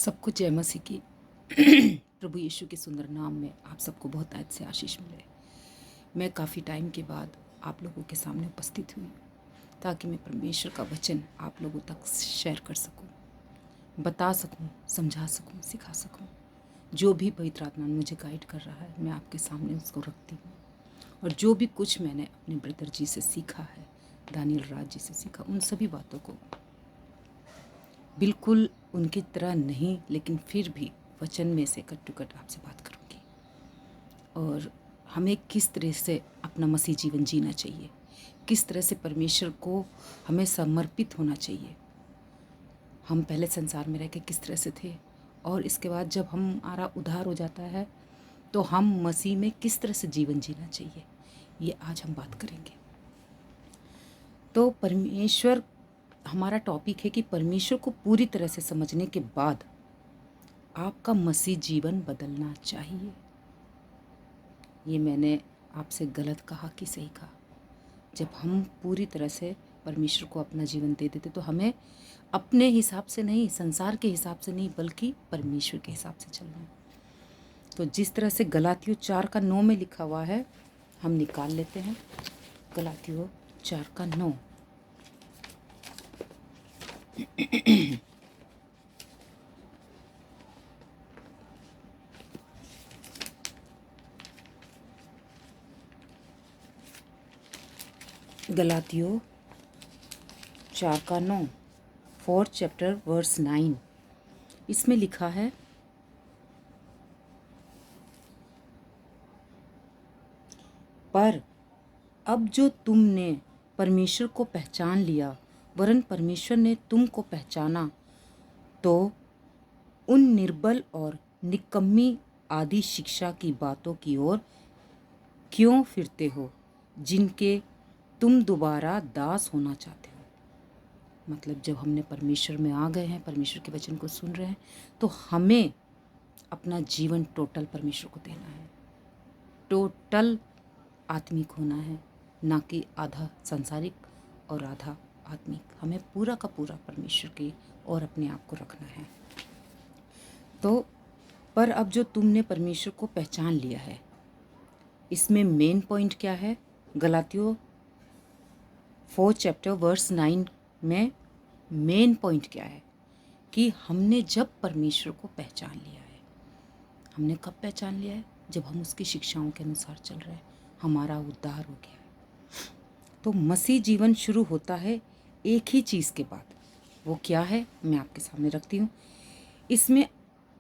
सबको जय मसीह की। प्रभु यीशु के सुंदर नाम में आप सबको बहुत आज से आशीष मिले। मैं काफ़ी टाइम के बाद आप लोगों के सामने उपस्थित हुई ताकि मैं परमेश्वर का वचन आप लोगों तक शेयर कर सकूं, बता सकूं, समझा सकूं, सिखा सकूं। जो भी पवित्र आत्मा मुझे गाइड कर रहा है मैं आपके सामने उसको रखती हूँ। और जो भी कुछ मैंने अपने ब्रदर जी से सीखा है, दानियल राज जी से सीखा, उन सभी बातों को बिल्कुल उनकी तरह नहीं, लेकिन फिर भी वचन में से कट टू कट आपसे बात करूंगी। और हमें किस तरह से अपना मसीह जीवन जीना चाहिए, किस तरह से परमेश्वर को हमें समर्पित होना चाहिए। हम पहले संसार में रह के किस तरह से थे और इसके बाद जब हमारा उद्धार हो जाता है तो हम मसीह में किस तरह से जीवन जीना चाहिए, ये आज हम बात करेंगे। तो परमेश्वर, हमारा टॉपिक है कि परमेश्वर को पूरी तरह से समझने के बाद आपका मसीह जीवन बदलना चाहिए। ये मैंने आपसे गलत कहा कि सही कहा? जब हम पूरी तरह से परमेश्वर को अपना जीवन दे देते तो हमें अपने हिसाब से नहीं, संसार के हिसाब से नहीं, बल्कि परमेश्वर के हिसाब से चलना है। तो जिस तरह से गलातियों 4:9 में लिखा हुआ है, हम निकाल लेते हैं। गलातियों 4:9। गलातियों 4:9, 4th chapter verse 9। इसमें लिखा है, पर अब जो तुमने परमेश्वर को पहचान लिया, वरन परमेश्वर ने तुमको पहचाना, तो उन निर्बल और निकम्मी आदि शिक्षा की बातों की ओर क्यों फिरते हो, जिनके तुम दोबारा दास होना चाहते हो। मतलब जब हमने परमेश्वर में आ गए हैं, परमेश्वर के वचन को सुन रहे हैं, तो हमें अपना जीवन टोटल परमेश्वर को देना है। टोटल आत्मिक होना है, ना कि आधा सांसारिक और आधा आत्मिक। हमें पूरा का पूरा परमेश्वर के और अपने आप को रखना है। तो पर अब जो तुमने परमेश्वर को पहचान लिया है, इसमें मेन पॉइंट क्या है? गलातियों 4th chapter verse 9 में मेन पॉइंट क्या है कि हमने जब परमेश्वर को पहचान लिया है। हमने कब पहचान लिया है? जब हम उसकी शिक्षाओं के अनुसार चल रहे हैं, हमारा उद्धार हो गया है। तो मसीह जीवन शुरू होता है एक ही चीज़ के बाद। वो क्या है, मैं आपके सामने रखती हूँ। इसमें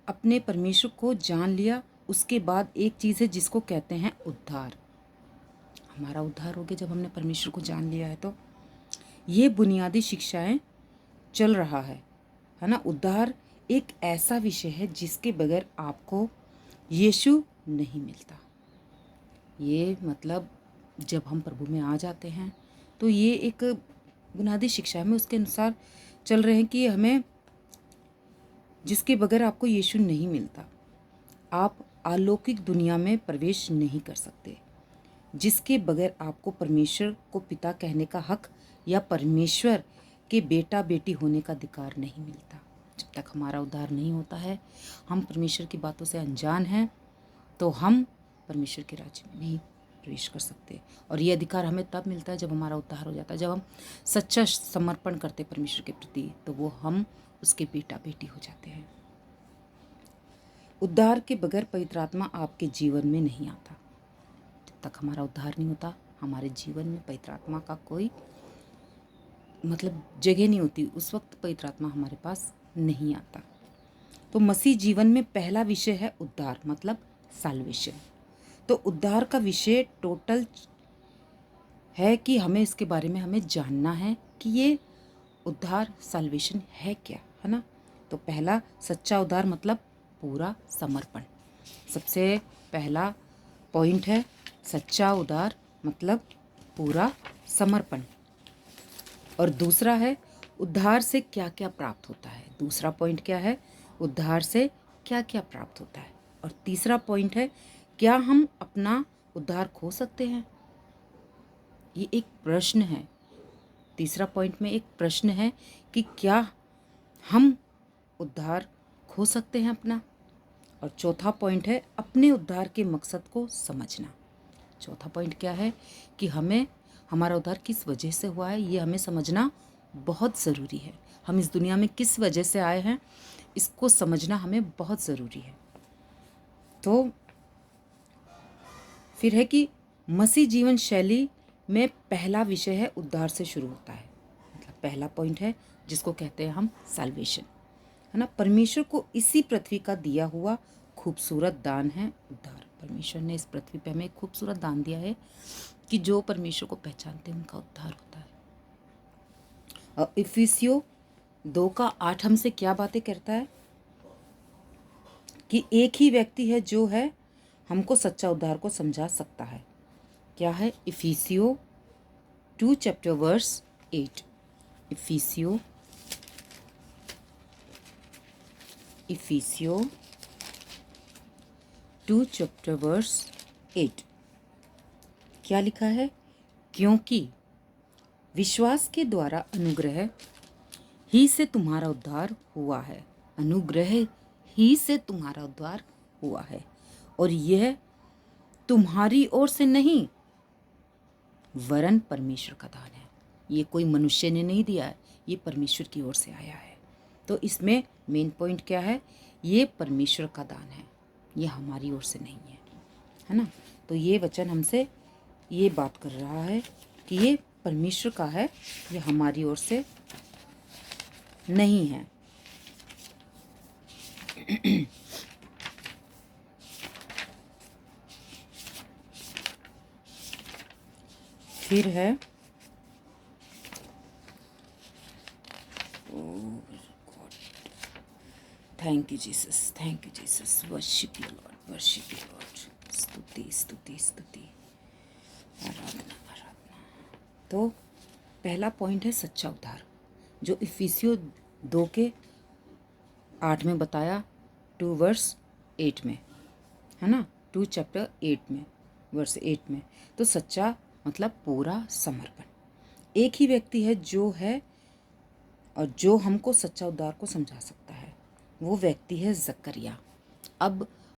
अपने परमेश्वर को जान लिया, उसके बाद एक चीज़ है जिसको कहते हैं उद्धार। हमारा उद्धार हो गया जब हमने परमेश्वर को जान लिया है। तो ये बुनियादी शिक्षाएं चल रहा है ना। उद्धार एक ऐसा विषय है जिसके बगैर आपको यीशु नहीं मिलता। ये मतलब जब हम प्रभु में आ जाते हैं तो ये एक बुनियादी शिक्षा में उसके अनुसार चल रहे हैं कि हमें, जिसके बगैर आपको यीशु नहीं मिलता, आप अलौकिक दुनिया में प्रवेश नहीं कर सकते। जिसके बगैर आपको परमेश्वर को पिता कहने का हक या परमेश्वर के बेटा बेटी होने का अधिकार नहीं मिलता। जब तक हमारा उद्धार नहीं होता है, हम परमेश्वर की बातों से अनजान हैं, तो हम परमेश्वर के राज्य में नहीं प्रवेश कर सकते। और ये अधिकार हमें तब मिलता है जब हमारा उद्धार हो जाता है, जब हम सच्चा समर्पण करते परमेश्वर के प्रति, तो वो हम उसके बेटा बेटी हो जाते हैं। उद्धार के बगैर पवित्र आत्मा आपके जीवन में नहीं आता। जब तक हमारा उद्धार नहीं होता, हमारे जीवन में पवित्र आत्मा का कोई मतलब जगह नहीं होती। उस वक्त पवित्र आत्मा हमारे पास नहीं आता। तो मसीह जीवन में पहला विषय है उद्धार, मतलब साल्वेशन। तो उद्धार का विषय टोटल है कि हमें इसके बारे में हमें जानना है कि ये उद्धार साल्वेशन है क्या, है ना। तो पहला सच्चा उद्धार मतलब पूरा समर्पण। सबसे पहला पॉइंट है सच्चा उद्धार मतलब पूरा समर्पण। और दूसरा है उद्धार से क्या क्या प्राप्त होता है। दूसरा पॉइंट क्या है? उद्धार से क्या क्या प्राप्त होता है। और तीसरा पॉइंट है, क्या हम अपना उद्धार खो सकते हैं? ये एक प्रश्न है। तीसरा पॉइंट में एक प्रश्न है कि क्या हम उद्धार खो सकते हैं अपना। और चौथा पॉइंट है अपने उद्धार के मकसद को समझना। चौथा पॉइंट क्या है कि हमें हमारा उद्धार किस वजह से हुआ है, ये हमें समझना बहुत ज़रूरी है। हम इस दुनिया में किस वजह से आए हैं, इसको समझना हमें बहुत ज़रूरी है। तो फिर है कि मसीह जीवन शैली में पहला विषय है उद्धार से शुरू होता है। मतलब पहला पॉइंट है जिसको कहते हैं हम सैल्वेशन, है ना। परमेश्वर को इसी पृथ्वी का दिया हुआ खूबसूरत दान है उद्धार। परमेश्वर ने इस पृथ्वी पे हमें एक खूबसूरत दान दिया है कि जो परमेश्वर को पहचानते हैं उनका उद्धार होता है। और इफिसियों 2:8 हमसे क्या बातें करता है कि एक ही व्यक्ति है जो है हमको सच्चा उद्धार को समझा सकता है। क्या है? इफिसियों 2:8। इफिसियों 2:8 क्या लिखा है? क्योंकि विश्वास के द्वारा अनुग्रह ही से तुम्हारा उद्धार हुआ है। अनुग्रह ही से तुम्हारा उद्धार हुआ है, और यह तुम्हारी ओर से नहीं वरन परमेश्वर का दान है। ये कोई मनुष्य ने नहीं दिया है, ये परमेश्वर की ओर से आया है। तो इसमें मेन पॉइंट क्या है? ये परमेश्वर का दान है, ये हमारी ओर से नहीं है ना। तो ये वचन हमसे ये बात कर रहा है कि ये परमेश्वर का है, ये हमारी ओर से नहीं है। फिर है thank you Jesus, thank you Jesus, worship you Lord, worship you Lord. स्तुति स्तुति स्तुति, आराधना आराधना। तो पहला पॉइंट है सच्चा उद्धार, जो इफिसियों 2:8 में बताया, 2:8 में, है ना। 2:8 में, वर्स 8 में। तो सच्चा मतलब पूरा समर्पण। एक ही व्यक्ति है जो है और जो हमको सच्चा उद्धार को समझा सकता है, वो व्यक्ति है जकरिया। अब